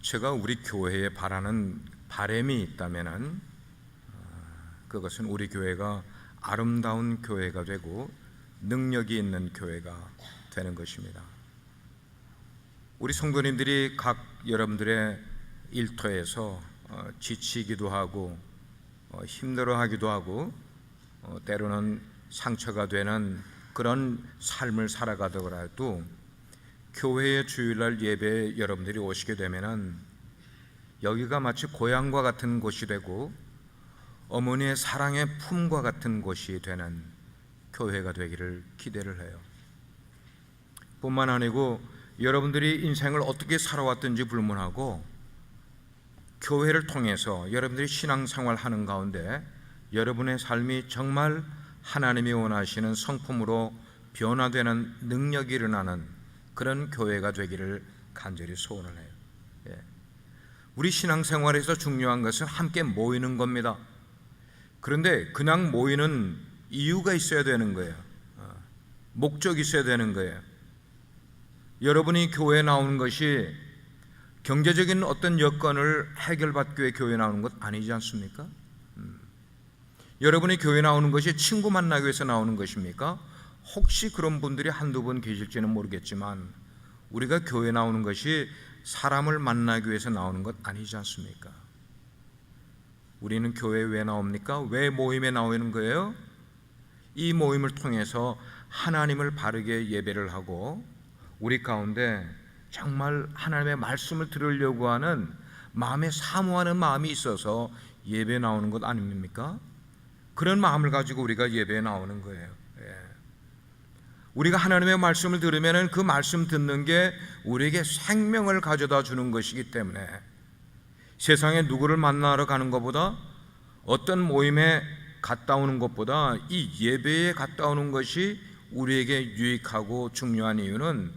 제가 우리 교회에 바라는 바람이 있다면은 그것은 우리 교회가 아름다운 교회가 되고 능력이 있는 교회가 되는 것입니다. 우리 성도님들이 각 여러분들의 일터에서 지치기도 하고 힘들어하기도 하고 때로는 상처가 되는 그런 삶을 살아가더라도 교회의 주일날 예배에 여러분들이 오시게 되면은 여기가 마치 고향과 같은 곳이 되고 어머니의 사랑의 품과 같은 곳이 되는 교회가 되기를 기대를 해요. 뿐만 아니고 여러분들이 인생을 어떻게 살아왔든지 불문하고 교회를 통해서 여러분들이 신앙생활 하는 가운데 여러분의 삶이 정말 하나님이 원하시는 성품으로 변화되는 능력이 일어나는 그런 교회가 되기를 간절히 소원을 해요. 우리 신앙생활에서 중요한 것은 함께 모이는 겁니다. 그런데 그냥 모이는 이유가 있어야 되는 거예요. 목적이 있어야 되는 거예요. 여러분이 교회에 나오는 것이 경제적인 어떤 여건을 해결받기 위해 교회에 나오는 것 아니지 않습니까? 여러분이 교회에 나오는 것이 친구 만나기 위해서 나오는 것입니까? 혹시 그런 분들이 한두 분 계실지는 모르겠지만 우리가 교회에 나오는 것이 사람을 만나기 위해서 나오는 것 아니지 않습니까? 우리는 교회에 왜 나옵니까? 왜 모임에 나오는 거예요? 이 모임을 통해서 하나님을 바르게 예배를 하고 우리 가운데 정말 하나님의 말씀을 들으려고 하는 마음에 사모하는 마음이 있어서 예배에 나오는 것 아닙니까? 그런 마음을 가지고 우리가 예배에 나오는 거예요. 우리가 하나님의 말씀을 들으면 그 말씀 듣는 게 우리에게 생명을 가져다 주는 것이기 때문에 세상에 누구를 만나러 가는 것보다 어떤 모임에 갔다 오는 것보다 이 예배에 갔다 오는 것이 우리에게 유익하고 중요한 이유는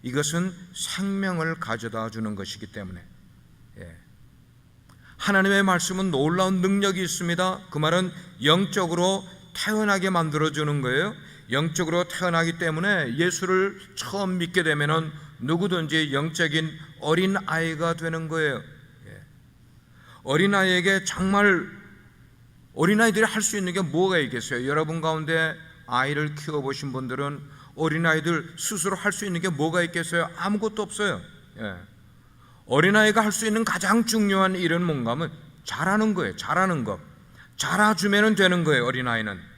이것은 생명을 가져다 주는 것이기 때문에 하나님의 말씀은 놀라운 능력이 있습니다. 그 말은 영적으로 태어나게 만들어주는 거예요. 영적으로 태어나기 때문에 예수를 처음 믿게 되면 누구든지 영적인 어린아이가 되는 거예요. 어린아이에게 정말 어린아이들이 할 수 있는 게 뭐가 있겠어요? 여러분 가운데 아이를 키워보신 분들은 어린아이들 스스로 할 수 있는 게 뭐가 있겠어요? 아무것도 없어요. 어린아이가 할 수 있는 가장 중요한 일은 뭔가 하면 잘하는 거예요. 잘하는 것. 잘해주면 되는 거예요. 어린아이는.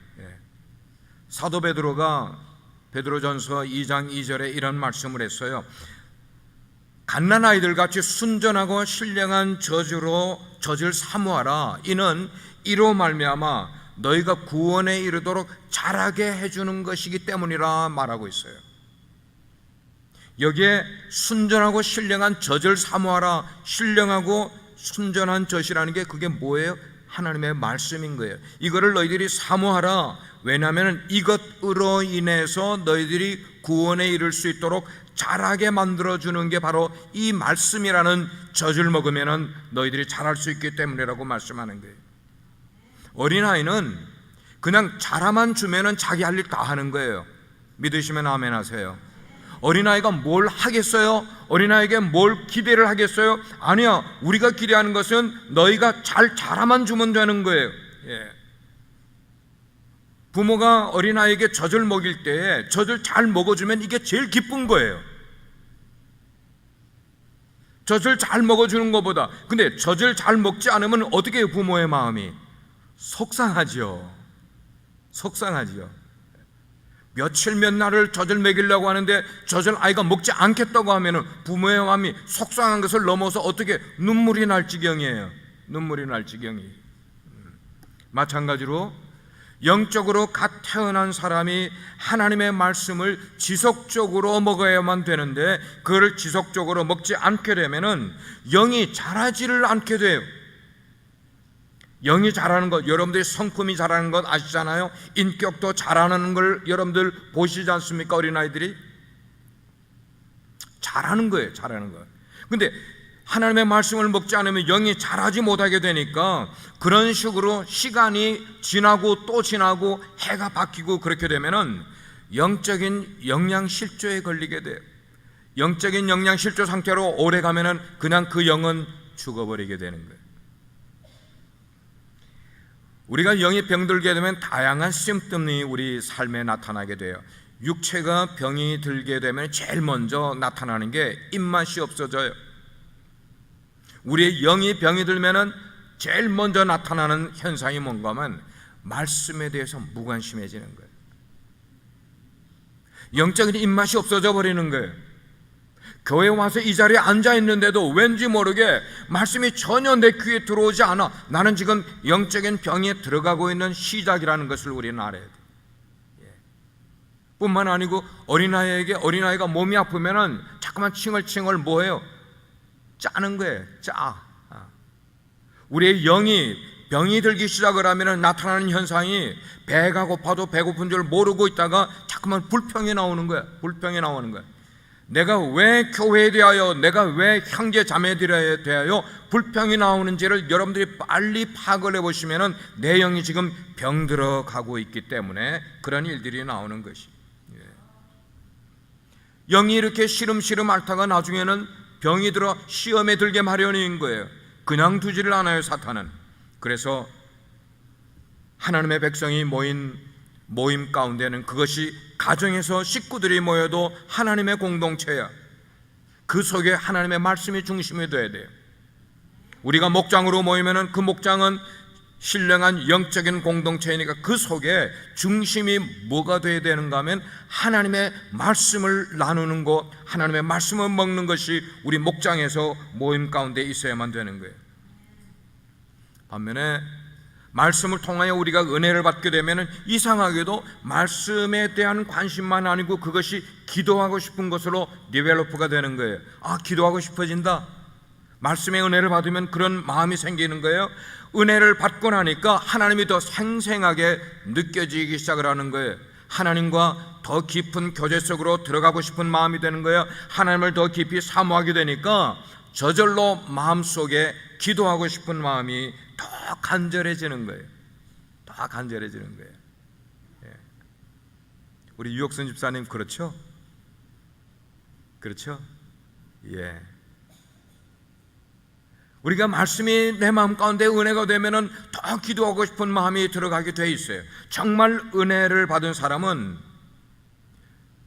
사도 베드로가 베드로전서 2장 2절에 이런 말씀을 했어요. 갓난아이들 같이 순전하고 신령한 젖을 사모하라. 이는 이로 말미암아 너희가 구원에 이르도록 자라게 해주는 것이기 때문이라 말하고 있어요. 여기에 순전하고 신령한 젖을 사모하라. 신령하고 순전한 젖이라는 게 그게 뭐예요? 하나님의 말씀인 거예요. 이거를 너희들이 사모하라. 왜냐하면 이것으로 인해서 너희들이 구원에 이를 수 있도록 자라게 만들어주는 게 바로 이 말씀이라는 젖을 먹으면 너희들이 자랄 수 있기 때문이라고 말씀하는 거예요. 어린아이는 그냥 자라만 주면 자기 할 일 다 하는 거예요. 믿으시면 아멘 하세요. 어린아이가 뭘 하겠어요? 어린아이에게 뭘 기대를 하겠어요? 아니야. 우리가 기대하는 것은 너희가 잘 자라만 주면 되는 거예요. 부모가 어린아이에게 젖을 먹일 때 젖을 잘 먹어주면 이게 제일 기쁜 거예요. 젖을 잘 먹어주는 것보다. 근데 젖을 잘 먹지 않으면 어떻게 해요? 부모의 마음이 속상하지요. 속상하지요. 며칠 몇 날을 젖을 먹이려고 하는데 젖을 아이가 먹지 않겠다고 하면 부모의 마음이 속상한 것을 넘어서 어떻게 눈물이 날 지경이에요. 눈물이 날 지경이. 마찬가지로 영적으로 갓 태어난 사람이 하나님의 말씀을 지속적으로 먹어야만 되는데 그걸 지속적으로 먹지 않게 되면 영이 자라지를 않게 돼요. 영이 자라는 것, 여러분들이 성품이 자라는 것 아시잖아요. 인격도 자라는 걸 여러분들 보시지 않습니까? 어린아이들이 자라는 거예요. 자라는 거. 근데 하나님의 말씀을 먹지 않으면 영이 자라지 못하게 되니까 그런 식으로 시간이 지나고 또 지나고 해가 바뀌고 그렇게 되면은 영적인 영양실조에 걸리게 돼요. 영적인 영양실조 상태로 오래 가면은 그냥 그 영은 죽어버리게 되는 거예요. 우리가 영이 병들게 되면 다양한 심증이 우리 삶에 나타나게 돼요. 육체가 병이 들게 되면 제일 먼저 나타나는 게 입맛이 없어져요. 우리의 영이 병이 들면은 제일 먼저 나타나는 현상이 뭔가 하면 말씀에 대해서 무관심해지는 거예요. 영적인 입맛이 없어져 버리는 거예요. 교회 와서 이 자리에 앉아 있는데도 왠지 모르게 말씀이 전혀 내 귀에 들어오지 않아. 나는 지금 영적인 병에 들어가고 있는 시작이라는 것을 우리는 알아야 돼요. 뿐만 아니고 어린아이가 몸이 아프면은 자꾸만 칭얼칭얼 뭐해요? 짜는 거예요. 짜. 우리의 영이 병이 들기 시작을 하면 나타나는 현상이 배가 고파도 배고픈 줄 모르고 있다가 자꾸만 불평이 나오는 거야. 불평이 나오는 거야. 내가 왜 교회에 대하여, 내가 왜 형제 자매들에 대하여 불평이 나오는지를 여러분들이 빨리 파악을 해보시면 내 영이 지금 병들어 가고 있기 때문에 그런 일들이 나오는 것이. 영이 이렇게 시름시름 앓다가 나중에는 병이 들어 시험에 들게 마련인 거예요. 그냥 두지를 않아요, 사탄은. 그래서 하나님의 백성이 모임 가운데는 그것이 가정에서 식구들이 모여도 하나님의 공동체야. 그 속에 하나님의 말씀이 중심이 돼야 돼요. 우리가 목장으로 모이면은 그 목장은 신령한 영적인 공동체이니까 그 속에 중심이 뭐가 돼야 되는가 하면 하나님의 말씀을 나누는 것, 하나님의 말씀을 먹는 것이 우리 목장에서 모임 가운데 있어야만 되는 거예요. 반면에 말씀을 통하여 우리가 은혜를 받게 되면 이상하게도 말씀에 대한 관심만 아니고 그것이 기도하고 싶은 것으로 디벨로프가 되는 거예요. 기도하고 싶어진다. 말씀의 은혜를 받으면 그런 마음이 생기는 거예요. 은혜를 받고 나니까 하나님이 더 생생하게 느껴지기 시작을 하는 거예요. 하나님과 더 깊은 교제 속으로 들어가고 싶은 마음이 되는 거예요. 하나님을 더 깊이 사모하게 되니까 저절로 마음속에 기도하고 싶은 마음이 더 간절해지는 거예요. 더 간절해지는 거예요. 우리 유혁선 집사님 그렇죠? 그렇죠? 예. 우리가 말씀이 내 마음 가운데 은혜가 되면은 더 기도하고 싶은 마음이 들어가게 돼 있어요. 정말 은혜를 받은 사람은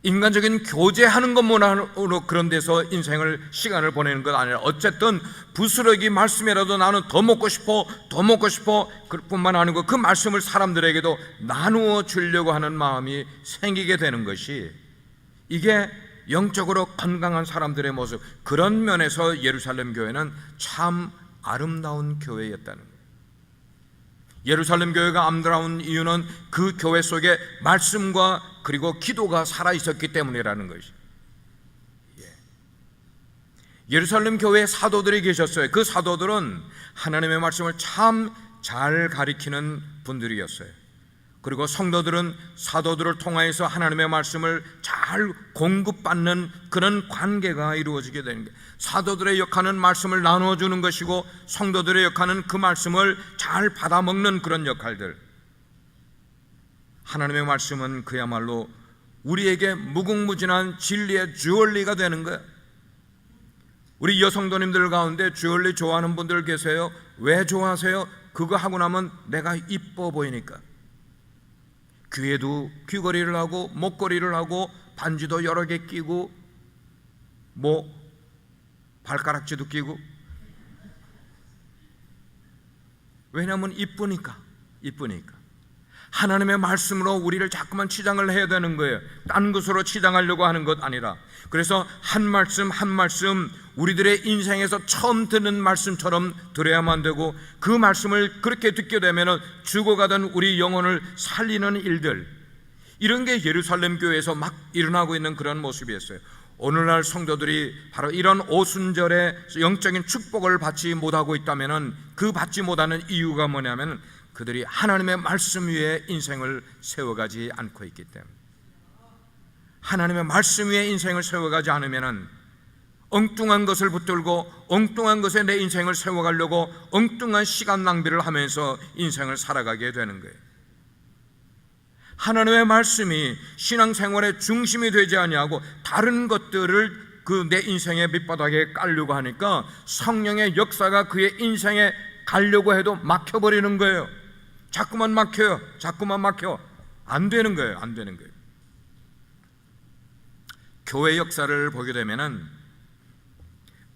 인간적인 교제하는 것만으로 그런 데서 시간을 보내는 것 아니라 어쨌든 부스러기 말씀이라도 나는 더 먹고 싶어 그뿐만 아니고 그 말씀을 사람들에게도 나누어 주려고 하는 마음이 생기게 되는 것이 이게 영적으로 건강한 사람들의 모습. 그런 면에서 예루살렘 교회는 참 아름다운 교회였다는 거예요. 예루살렘 교회가 아름다운 이유는 그 교회 속에 말씀과 그리고 기도가 살아있었기 때문이라는 것이. 예루살렘 교회에 사도들이 계셨어요. 그 사도들은 하나님의 말씀을 참 잘 가리키는 분들이었어요. 그리고 성도들은 사도들을 통하여서 하나님의 말씀을 잘 공급받는 그런 관계가 이루어지게 되는 거예요. 사도들의 역할은 말씀을 나누어 주는 것이고 성도들의 역할은 그 말씀을 잘 받아먹는 그런 역할들. 하나님의 말씀은 그야말로 우리에게 무궁무진한 진리의 주얼리가 되는 거예요. 우리 여성도님들 가운데 주얼리 좋아하는 분들 계세요? 왜 좋아하세요? 그거 하고 나면 내가 이뻐 보이니까. 귀에도 귀걸이를 하고 목걸이를 하고 반지도 여러 개 끼고 발가락지도 끼고. 왜냐하면 이쁘니까. 하나님의 말씀으로 우리를 자꾸만 치장을 해야 되는 거예요. 딴 것으로 치장하려고 하는 것 아니라. 그래서 한 말씀 한 말씀 우리들의 인생에서 처음 듣는 말씀처럼 들어야만 되고, 그 말씀을 그렇게 듣게 되면 죽어가던 우리 영혼을 살리는 일들, 이런 게 예루살렘 교회에서 막 일어나고 있는 그런 모습이었어요. 오늘날 성도들이 바로 이런 오순절의 영적인 축복을 받지 못하고 있다면 그 받지 못하는 이유가 뭐냐면 그들이 하나님의 말씀 위에 인생을 세워가지 않고 있기 때문에. 하나님의 말씀 위에 인생을 세워가지 않으면 엉뚱한 것을 붙들고 엉뚱한 것에 내 인생을 세워가려고 엉뚱한 시간 낭비를 하면서 인생을 살아가게 되는 거예요. 하나님의 말씀이 신앙생활의 중심이 되지 아니하고 다른 것들을 그 내 인생의 밑바닥에 깔려고 하니까 성령의 역사가 그의 인생에 가려고 해도 막혀버리는 거예요. 자꾸만 막혀요. 자꾸만 막혀. 안 되는 거예요. 안 되는 거예요. 교회 역사를 보게 되면은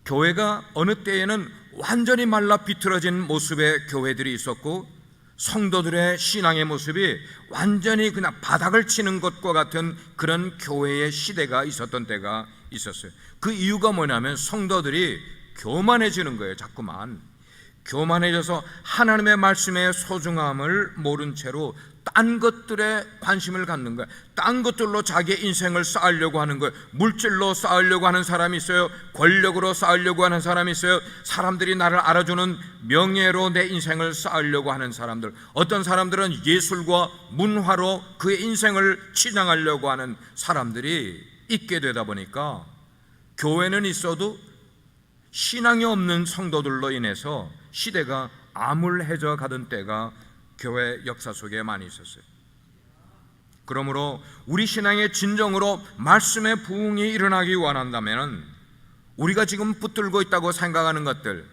교회가 어느 때에는 완전히 말라 비틀어진 모습의 교회들이 있었고, 성도들의 신앙의 모습이 완전히 그냥 바닥을 치는 것과 같은 그런 교회의 시대가 있었던 때가 있었어요. 그 이유가 뭐냐면 성도들이 교만해지는 거예요. 자꾸만 교만해져서 하나님의 말씀의 소중함을 모른 채로 딴 것들에 관심을 갖는 거예요. 딴 것들로 자기의 인생을 쌓으려고 하는 거예요. 물질로 쌓으려고 하는 사람이 있어요. 권력으로 쌓으려고 하는 사람이 있어요. 사람들이 나를 알아주는 명예로 내 인생을 쌓으려고 하는 사람들. 어떤 사람들은 예술과 문화로 그의 인생을 치장하려고 하는 사람들이 있게 되다 보니까 교회는 있어도 신앙이 없는 성도들로 인해서 시대가 암울해져 가던 때가 교회 역사 속에 많이 있었어요. 그러므로 우리 신앙의 진정으로 말씀의 부흥이 일어나기 원한다면 우리가 지금 붙들고 있다고 생각하는 것들,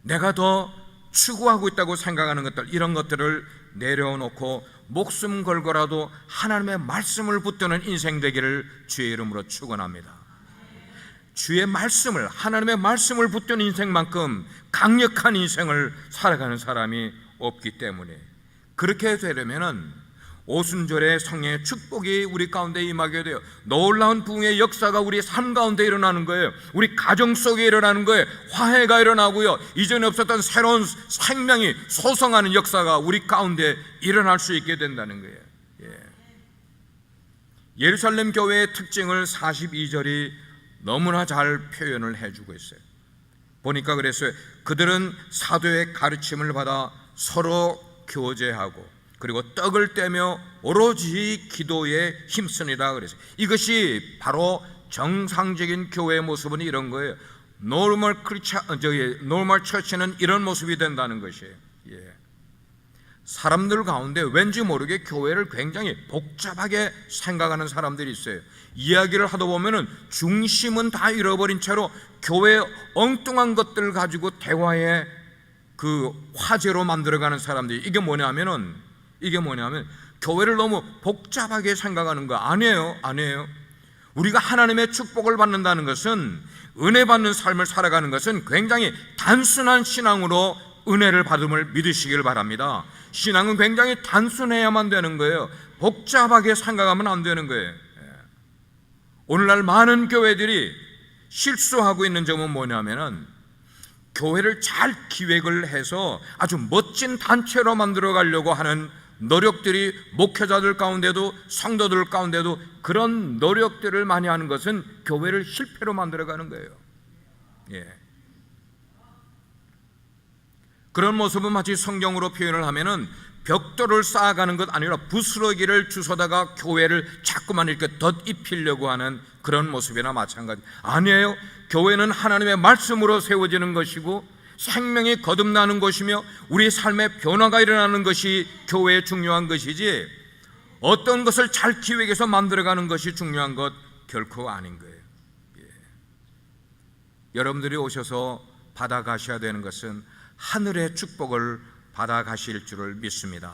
내가 더 추구하고 있다고 생각하는 것들, 이런 것들을 내려놓고 목숨 걸고라도 하나님의 말씀을 붙드는 인생 되기를 주의 이름으로 축원합니다. 주의 말씀을, 하나님의 말씀을 붙드는 인생만큼 강력한 인생을 살아가는 사람이 없기 때문에, 그렇게 되려면은 오순절의 성령의 축복이 우리 가운데 임하게 돼요. 놀라운 부흥의 역사가 우리 삶 가운데 일어나는 거예요. 우리 가정 속에 일어나는 거예요. 화해가 일어나고요, 이전에 없었던 새로운 생명이 소성하는 역사가 우리 가운데 일어날 수 있게 된다는 거예요. 예루살렘 교회의 특징을 42절이 너무나 잘 표현을 해주고 있어요. 보니까 그랬어요. 그들은 사도의 가르침을 받아 서로 교제하고 그리고 떡을 떼며 오로지 기도에 힘쓰니라 그랬어요. 이것이 바로 정상적인 교회의 모습은 이런 거예요. 노멀 처치는 이런 모습이 된다는 것이에요. 사람들 가운데 왠지 모르게 교회를 굉장히 복잡하게 생각하는 사람들이 있어요. 이야기를 하다 보면은 중심은 다 잃어버린 채로 교회의 엉뚱한 것들 가지고 대화의 그 화제로 만들어가는 사람들이, 이게 뭐냐면 교회를 너무 복잡하게 생각하는 거 아니에요. 우리가 하나님의 축복을 받는다는 것은, 은혜 받는 삶을 살아가는 것은 굉장히 단순한 신앙으로 은혜를 받음을 믿으시길 바랍니다. 신앙은 굉장히 단순해야만 되는 거예요. 복잡하게 생각하면 안 되는 거예요. 오늘날 많은 교회들이 실수하고 있는 점은 뭐냐면은 교회를 잘 기획을 해서 아주 멋진 단체로 만들어 가려고 하는 노력들이 목회자들 가운데도 성도들 가운데도 그런 노력들을 많이 하는 것은 교회를 실패로 만들어가는 거예요. 그런 모습은 마치 성경으로 표현을 하면은 벽돌을 쌓아가는 것 아니라 부스러기를 주워다가 교회를 자꾸만 이렇게 덧입히려고 하는 그런 모습이나 마찬가지. 아니에요. 교회는 하나님의 말씀으로 세워지는 것이고 생명이 거듭나는 것이며 우리 삶의 변화가 일어나는 것이 교회의 중요한 것이지, 어떤 것을 잘 기획해서 만들어가는 것이 중요한 것 결코 아닌 거예요. 여러분들이 오셔서 받아가셔야 되는 것은 하늘의 축복을 받아가실 줄을 믿습니다.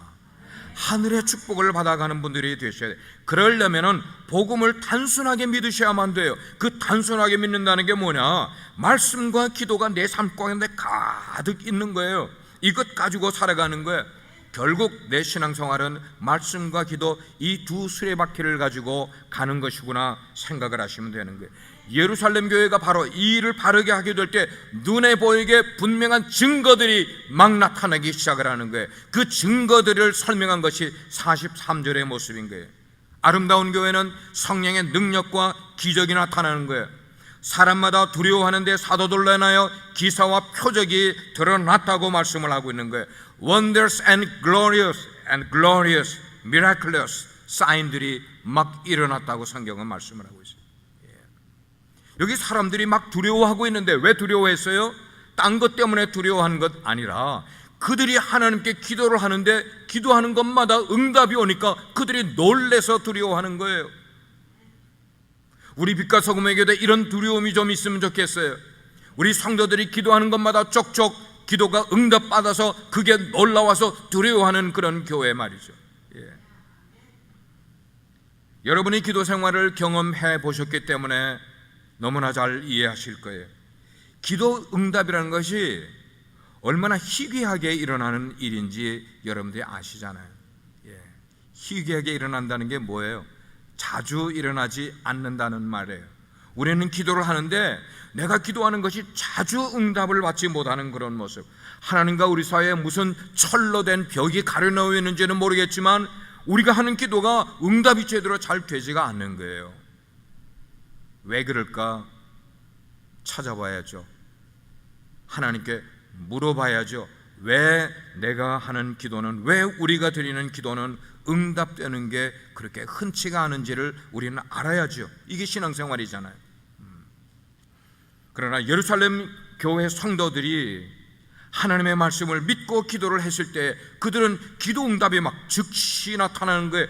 하늘의 축복을 받아가는 분들이 되셔야 돼요. 그러려면 복음을 단순하게 믿으셔야만 돼요. 그 단순하게 믿는다는 게 뭐냐? 말씀과 기도가 내 삶 가운데 가득 있는 거예요. 이것 가지고 살아가는 거예요. 결국 내 신앙생활은 말씀과 기도 이 두 수레바퀴를 가지고 가는 것이구나 생각을 하시면 되는 거예요. 예루살렘 교회가 바로 이 일을 바르게 하게 될 때 눈에 보이게 분명한 증거들이 막 나타나기 시작을 하는 거예요. 그 증거들을 설명한 것이 43절의 모습인 거예요. 아름다운 교회는 성령의 능력과 기적이 나타나는 거예요. 사람마다 두려워하는데 사도들로 인하여 기사와 표적이 드러났다고 말씀을 하고 있는 거예요. Wonders and glorious, miraculous 사인들이 막 일어났다고 성경은 말씀을 하고 있어요. 여기 사람들이 막 두려워하고 있는데 왜 두려워했어요? 딴 것 때문에 두려워하는 것 아니라 그들이 하나님께 기도를 하는데 기도하는 것마다 응답이 오니까 그들이 놀래서 두려워하는 거예요. 우리 빛과 소금의 교회 이런 두려움이 좀 있으면 좋겠어요. 우리 성도들이 기도하는 것마다 쪽쪽 기도가 응답받아서 그게 놀라워서 두려워하는 그런 교회 말이죠. 예. 여러분이 기도 생활을 경험해 보셨기 때문에 너무나 잘 이해하실 거예요. 기도 응답이라는 것이 얼마나 희귀하게 일어나는 일인지 여러분들이 아시잖아요. 예. 희귀하게 일어난다는 게 뭐예요? 자주 일어나지 않는다는 말이에요. 우리는 기도를 하는데 내가 기도하는 것이 자주 응답을 받지 못하는 그런 모습. 하나님과 우리 사이에 무슨 철로 된 벽이 가려놓여 있는지는 모르겠지만 우리가 하는 기도가 응답이 제대로 잘 되지가 않는 거예요. 왜 그럴까? 찾아봐야죠. 하나님께 물어봐야죠. 왜 내가 하는 기도는, 왜 우리가 드리는 기도는 응답되는 게 그렇게 흔치가 않은지를 우리는 알아야죠. 이게 신앙생활이잖아요. 그러나 예루살렘 교회 성도들이 하나님의 말씀을 믿고 기도를 했을 때 그들은 기도 응답이 막 즉시 나타나는 거예요.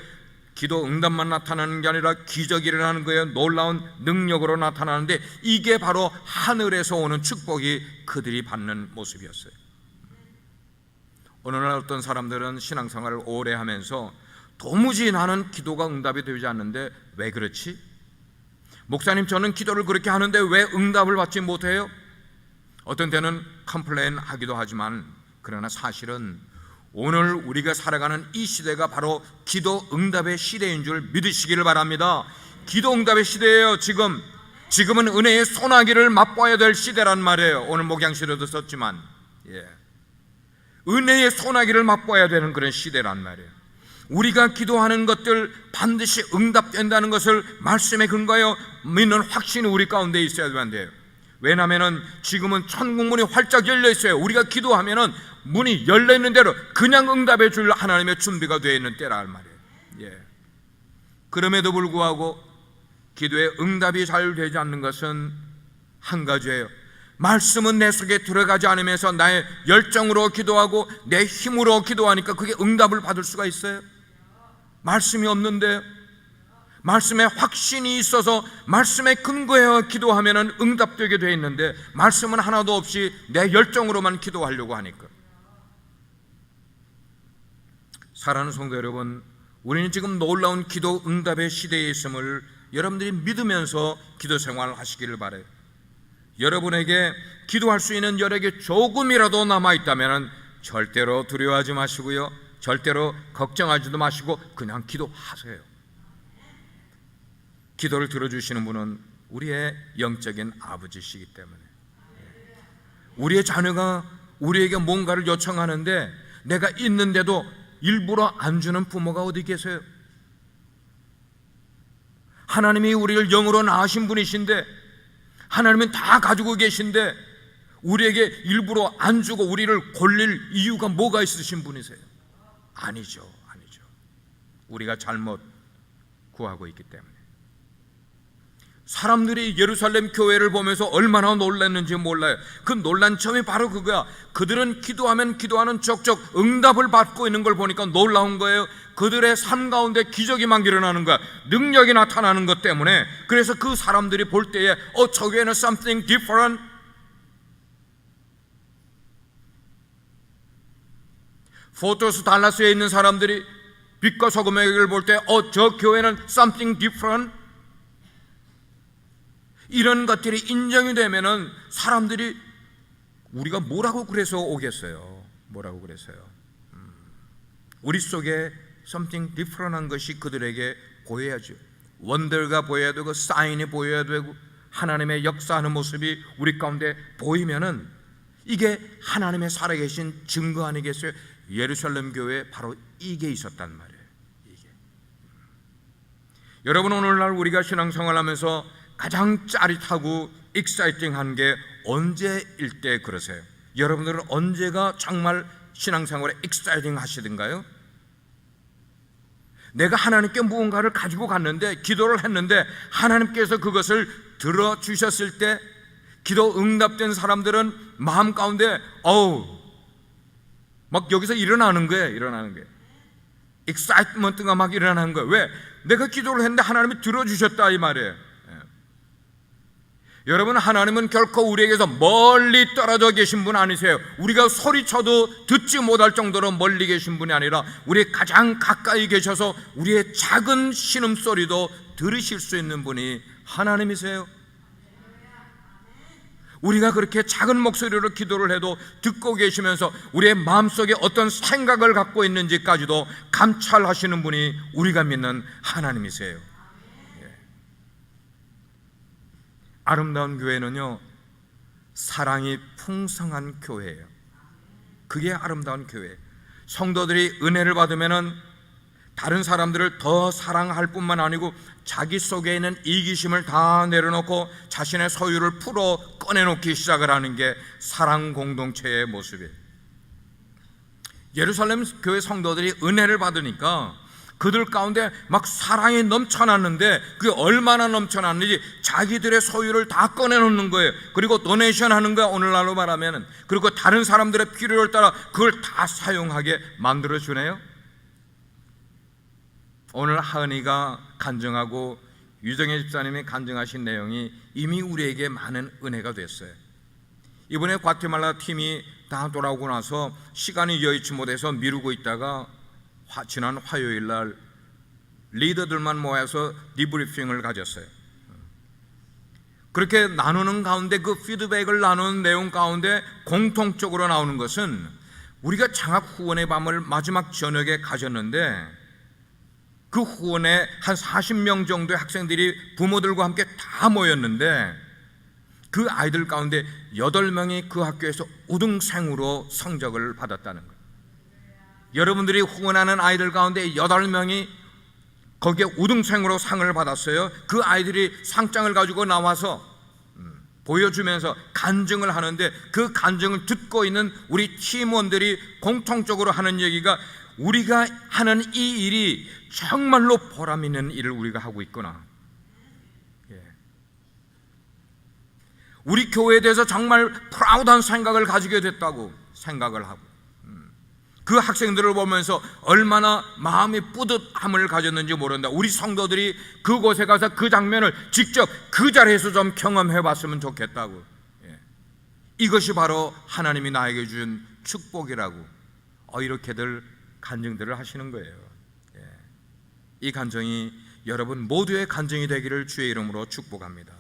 기도 응답만 나타나는 게 아니라 기적이 일어나는 거예요. 놀라운 능력으로 나타나는데 이게 바로 하늘에서 오는 축복이 그들이 받는 모습이었어요. 어느 날 어떤 사람들은 신앙생활을 오래 하면서 도무지 나는 기도가 응답이 되지 않는데 왜 그렇지? 목사님, 저는 기도를 그렇게 하는데 왜 응답을 받지 못해요? 어떤 때는 컴플레인 하기도 하지만 그러나 사실은 오늘 우리가 살아가는 이 시대가 바로 기도 응답의 시대인 줄 믿으시기를 바랍니다. 기도 응답의 시대예요. 지금은 은혜의 소나기를 맛봐야 될 시대란 말이에요. 오늘 목양실에도 썼지만 은혜의 소나기를 맛봐야 되는 그런 시대란 말이에요. 우리가 기도하는 것들 반드시 응답된다는 것을 말씀에 근거하여 믿는 확신이 우리 가운데 있어야만 돼요. 왜냐하면 지금은 천국문이 활짝 열려 있어요. 우리가 기도하면 문이 열려 있는 대로 그냥 응답해 줄 하나님의 준비가 되어 있는 때란 말이에요. 그럼에도 불구하고 기도에 응답이 잘 되지 않는 것은 한 가지예요. 말씀은 내 속에 들어가지 않으면서 나의 열정으로 기도하고 내 힘으로 기도하니까 그게 응답을 받을 수가 있어요? 말씀이 없는데, 말씀에 확신이 있어서 말씀에 근거해 기도하면 응답되게 되어 있는데 말씀은 하나도 없이 내 열정으로만 기도하려고 하니까. 사랑하는 성도 여러분, 우리는 지금 놀라운 기도 응답의 시대에 있음을 여러분들이 믿으면서 기도 생활을 하시기를 바라요. 여러분에게 기도할 수 있는 여력이 조금이라도 남아있다면 절대로 두려워하지 마시고요, 절대로 걱정하지도 마시고 그냥 기도하세요. 기도를 들어주시는 분은 우리의 영적인 아버지시기 때문에, 우리의 자녀가 우리에게 뭔가를 요청하는데 내가 있는데도 일부러 안 주는 부모가 어디 계세요? 하나님이 우리를 영으로 낳으신 분이신데, 하나님은 다 가지고 계신데 우리에게 일부러 안 주고 우리를 골릴 이유가 뭐가 있으신 분이세요? 아니죠. 우리가 잘못 구하고 있기 때문에. 사람들이 예루살렘 교회를 보면서 얼마나 놀랐는지 몰라요. 그 놀란 점이 바로 그거야. 그들은 기도하면 기도하는 족족 응답을 받고 있는 걸 보니까 놀라운 거예요. 그들의 삶 가운데 기적이 막 일어나는 거야. 능력이 나타나는 것 때문에. 그래서 그 사람들이 볼 때에 저기에는 something different. 포토스 달라스에 있는 사람들이 빛과 소금의 교회를 볼 때 저 교회는 something different. 이런 것들이 인정이 되면은 사람들이 우리가 뭐라고 그래서 오겠어요? 뭐라고 그래서요? 우리 속에 something different한 것이 그들에게 보여야죠. 원더가 보여야 되고 사인이 보여야 되고 하나님의 역사하는 모습이 우리 가운데 보이면은 이게 하나님의 살아계신 증거 아니겠어요? 예루살렘 교회에 바로 이게 있었단 말이에요. 이게. 여러분, 오늘날 우리가 신앙생활하면서 가장 짜릿하고 익사이팅한 게 언제일 때 그러세요? 여러분들은 언제가 정말 신앙생활에 익사이팅 하시던가요? 내가 하나님께 무언가를 가지고 갔는데, 기도를 했는데 하나님께서 그것을 들어주셨을 때, 기도 응답된 사람들은 마음 가운데 막 여기서 일어나는 거예요. 익사이트먼트가 막 일어나는 거예요. 왜? 내가 기도를 했는데 하나님이 들어주셨다 이 말이에요. 여러분, 하나님은 결코 우리에게서 멀리 떨어져 계신 분 아니세요. 우리가 소리쳐도 듣지 못할 정도로 멀리 계신 분이 아니라 우리 가장 가까이 계셔서 우리의 작은 신음소리도 들으실 수 있는 분이 하나님이세요. 우리가 그렇게 작은 목소리로 기도를 해도 듣고 계시면서 우리의 마음속에 어떤 생각을 갖고 있는지까지도 감찰하시는 분이 우리가 믿는 하나님이세요. 아름다운 교회는요, 사랑이 풍성한 교회예요. 그게 아름다운 교회예요. 성도들이 은혜를 받으면은 다른 사람들을 더 사랑할 뿐만 아니고 자기 속에 있는 이기심을 다 내려놓고 자신의 소유를 풀어 꺼내놓기 시작을 하는 게 사랑 공동체의 모습이에요. 예루살렘 교회 성도들이 은혜를 받으니까 그들 가운데 막 사랑이 넘쳐났는데, 그게 얼마나 넘쳐났는지 자기들의 소유를 다 꺼내놓는 거예요. 그리고 도네이션 하는 거야, 오늘날로 말하면. 그리고 다른 사람들의 필요를 따라 그걸 다 사용하게 만들어주네요. 오늘 하은이가 간증하고 유정혜 집사님이 간증하신 내용이 이미 우리에게 많은 은혜가 됐어요. 이번에 과테말라 팀이 다 돌아오고 나서 시간이 여의치 못해서 미루고 있다가 지난 화요일 날 리더들만 모여서 디브리핑을 가졌어요. 그렇게 나누는 가운데, 그 피드백을 나누는 내용 가운데 공통적으로 나오는 것은, 우리가 장학 후원의 밤을 마지막 저녁에 가졌는데 그 후원에 한 40명 정도의 학생들이 부모들과 함께 다 모였는데, 그 아이들 가운데 8명이 그 학교에서 우등생으로 성적을 받았다는 거예요. 여러분들이 후원하는 아이들 가운데 8명이 거기에 우등생으로 상을 받았어요. 그 아이들이 상장을 가지고 나와서 보여주면서 간증을 하는데, 그 간증을 듣고 있는 우리 팀원들이 공통적으로 하는 얘기가, 우리가 하는 이 일이 정말로 보람 있는 일을 우리가 하고 있구나. 우리 교회에 대해서 정말 프라우드한 생각을 가지게 됐다고 생각을 하고, 그 학생들을 보면서 얼마나 마음이 뿌듯함을 가졌는지 모른다. 우리 성도들이 그곳에 가서 그 장면을 직접 그 자리에서 좀 경험해 봤으면 좋겠다고. 이것이 바로 하나님이 나에게 준 축복이라고 이렇게들 간증들을 하시는 거예요. 이 간증이 여러분 모두의 간증이 되기를 주의 이름으로 축복합니다.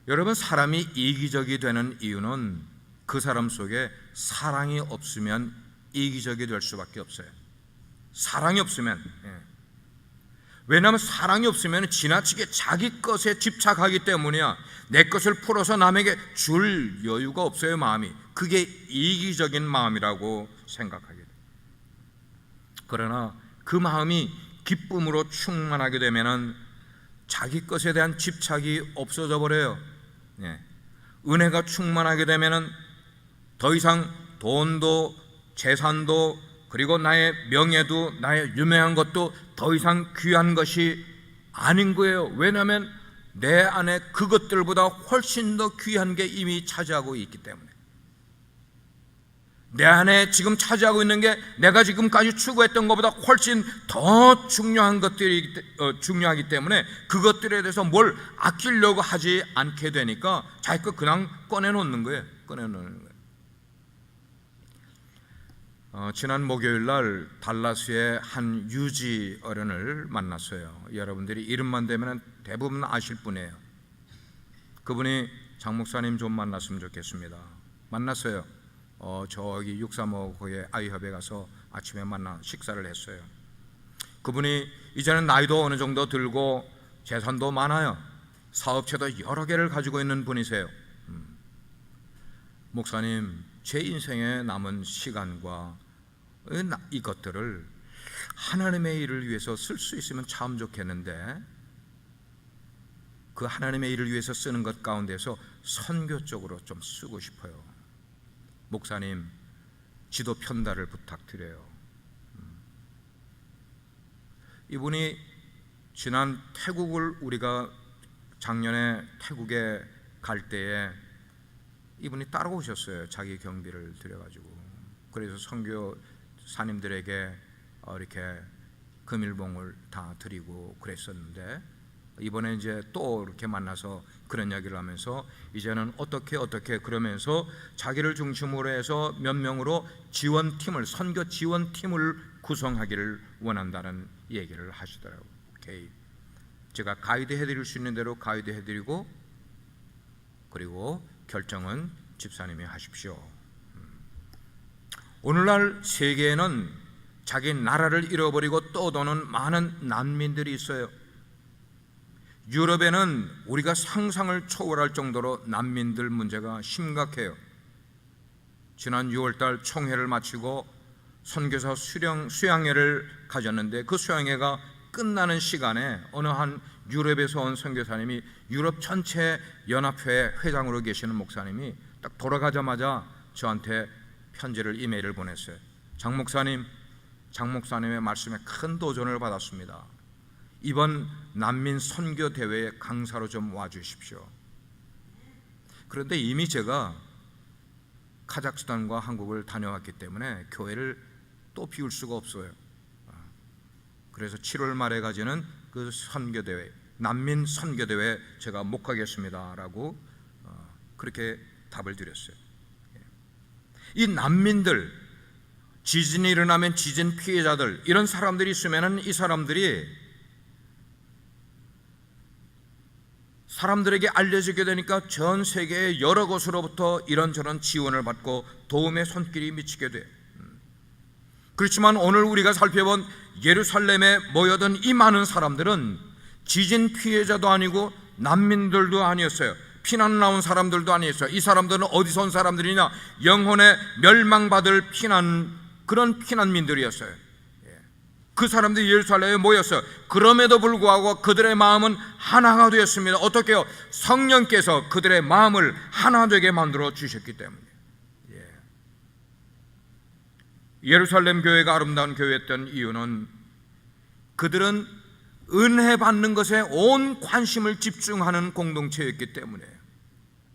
여러분, 사람이 이기적이 되는 이유는 그 사람 속에 사랑이 없으면 이기적이 될 수밖에 없어요. 사랑이 없으면. 왜냐하면 사랑이 없으면 지나치게 자기 것에 집착하기 때문이야. 내 것을 풀어서 남에게 줄 여유가 없어요, 마음이. 그게 이기적인 마음이라고 생각하게 돼요. 그러나 그 마음이 기쁨으로 충만하게 되면은 자기 것에 대한 집착이 없어져 버려요. 은혜가 충만하게 되면은 더 이상 돈도 재산도 그리고 나의 명예도 나의 유명한 것도 더 이상 귀한 것이 아닌 거예요. 왜냐하면 내 안에 그것들보다 훨씬 더 귀한 게 이미 차지하고 있기 때문에. 내 안에 지금 차지하고 있는 게 내가 지금까지 추구했던 것보다 훨씬 더 중요한 것들이 중요하기 때문에 그것들에 대해서 뭘 아끼려고 하지 않게 되니까 자기 거 그냥 꺼내놓는 거예요. 지난 목요일 날 달라스의 한 유지 어른을 만났어요. 여러분들이 이름만 대면 대부분 아실 분이에요. 그분이 장 목사님 좀 만났으면 좋겠습니다. 만났어요. 저기 635고의 아이협에 가서 아침에 만나 식사를 했어요. 그분이 이제는 나이도 어느 정도 들고 재산도 많아요. 사업체도 여러 개를 가지고 있는 분이세요. 목사님, 제 인생에 남은 시간과 이것들을 하나님의 일을 위해서 쓸 수 있으면 참 좋겠는데, 그 하나님의 일을 위해서 쓰는 것 가운데서 선교 쪽으로 좀 쓰고 싶어요. 목사님, 지도 편달을 부탁드려요. 이분이 지난 태국을 우리가 작년에 태국에 갈 때에 이분이 따라오셨어요. 자기 경비를 들여가지고. 그래서 선교사님들에게 이렇게 금일봉을 다 드리고 그랬었는데, 이번에 이제 또 이렇게 만나서 그런 이야기를 하면서 이제는 어떻게 그러면서 자기를 중심으로 해서 몇 명으로 지원팀을, 선교 지원팀을 구성하기를 원한다는 얘기를 하시더라고요. 오케이. 제가 가이드 해드릴 수 있는 대로 가이드 해드리고, 그리고 결정은 집사님이 하십시오. 오늘날 세계에는 자기 나라를 잃어버리고 떠도는 많은 난민들이 있어요. 유럽에는 우리가 상상을 초월할 정도로 난민들 문제가 심각해요. 지난 6월달 총회를 마치고 선교사 수양회를 가졌는데, 그 수양회가 끝나는 시간에 어느 한 유럽에서 온 선교사님이, 유럽 전체 연합회 회장으로 계시는 목사님이 딱 돌아가자마자 저한테 편지를, 이메일을 보냈어요. 장 목사님의 말씀에 큰 도전을 받았습니다. 이번 난민 선교 대회에 강사로 좀 와주십시오. 그런데 이미 제가 카자흐스탄과 한국을 다녀왔기 때문에 교회를 또 비울 수가 없어요. 그래서 7월 말에 가지는 그 선교대회, 난민 선교대회 제가 못 가겠습니다라고 그렇게 답을 드렸어요. 이 난민들, 지진이 일어나면 지진 피해자들, 이런 사람들이 있으면 이 사람들에게 알려지게 되니까 전 세계의 여러 곳으로부터 이런저런 지원을 받고 도움의 손길이 미치게 돼요. 그렇지만 오늘 우리가 살펴본 예루살렘에 모여든 이 많은 사람들은 지진 피해자도 아니고 난민들도 아니었어요. 피난 나온 사람들도 아니었어요. 이 사람들은 어디서 온 사람들이냐? 영혼의 멸망받을 그런 피난민들이었어요. 그 사람들이 예루살렘에 모였어요. 그럼에도 불구하고 그들의 마음은 하나가 되었습니다. 어떻게 해요? 성령께서 그들의 마음을 하나 되게 만들어 주셨기 때문에. 예루살렘 교회가 아름다운 교회였던 이유는 그들은 은혜 받는 것에 온 관심을 집중하는 공동체였기 때문에,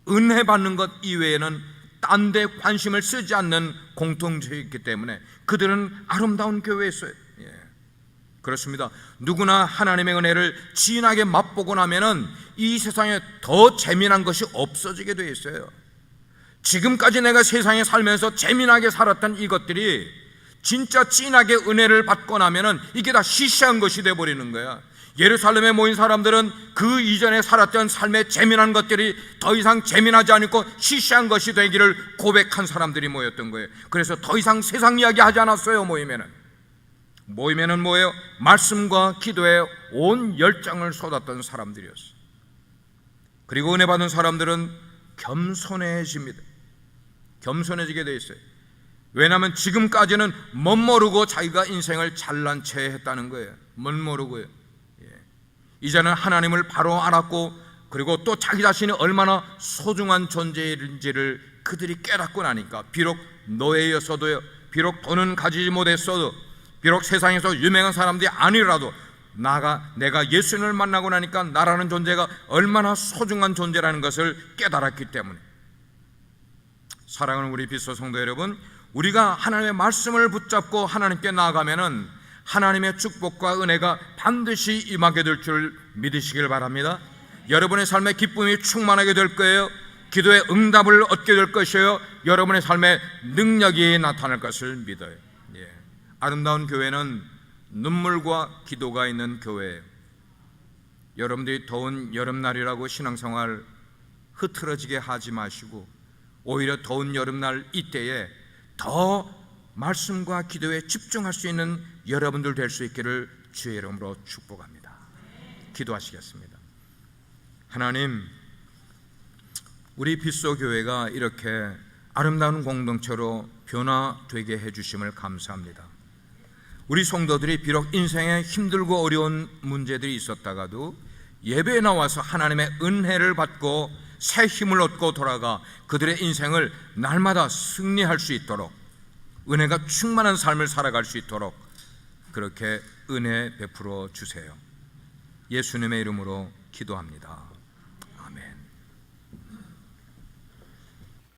은혜 받는 것 이외에는 딴 데 관심을 쓰지 않는 공동체였기 때문에 그들은 아름다운 교회였어요. 그렇습니다. 누구나 하나님의 은혜를 진하게 맛보고 나면은 이 세상에 더 재미난 것이 없어지게 되어 있어요. 지금까지 내가 세상에 살면서 재미나게 살았던 이것들이 진짜 진하게 은혜를 받고 나면은 이게 다 시시한 것이 되어버리는 거야. 예루살렘에 모인 사람들은 그 이전에 살았던 삶의 재미난 것들이 더 이상 재미나지 않고 시시한 것이 되기를 고백한 사람들이 모였던 거예요. 그래서 더 이상 세상 이야기 하지 않았어요. 모이면은 뭐예요? 말씀과 기도에 온 열정을 쏟았던 사람들이었어요. 그리고 은혜 받은 사람들은 겸손해지게 돼 있어요. 왜냐하면 지금까지는 멋모르고 자기가 인생을 잘난 채 했다는 거예요. 멋모르고요. 이제는 하나님을 바로 알았고, 그리고 또 자기 자신이 얼마나 소중한 존재인지를 그들이 깨닫고 나니까, 비록 노예였어도요, 비록 돈은 가지지 못했어도, 비록 세상에서 유명한 사람들이 아니라도 내가 예수님을 만나고 나니까 나라는 존재가 얼마나 소중한 존재라는 것을 깨달았기 때문에. 사랑하는 우리 빛소 성도 여러분, 우리가 하나님의 말씀을 붙잡고 하나님께 나아가면은 하나님의 축복과 은혜가 반드시 임하게 될 줄 믿으시길 바랍니다. 여러분의 삶에 기쁨이 충만하게 될 거예요. 기도의 응답을 얻게 될 것이에요. 여러분의 삶에 능력이 나타날 것을 믿어요. 아름다운 교회는 눈물과 기도가 있는 교회예요. 여러분들이 더운 여름날이라고 신앙생활 흐트러지게 하지 마시고, 오히려 더운 여름날 이때에 더 말씀과 기도에 집중할 수 있는 여러분들 될 수 있기를 주의 이름으로 축복합니다. 기도하시겠습니다. 하나님, 우리 빛소 교회가 이렇게 아름다운 공동체로 변화되게 해주심을 감사합니다. 우리 성도들이 비록 인생에 힘들고 어려운 문제들이 있었다가도 예배에 나와서 하나님의 은혜를 받고 새 힘을 얻고 돌아가 그들의 인생을 날마다 승리할 수 있도록, 은혜가 충만한 삶을 살아갈 수 있도록 그렇게 은혜 베풀어 주세요. 예수님의 이름으로 기도합니다.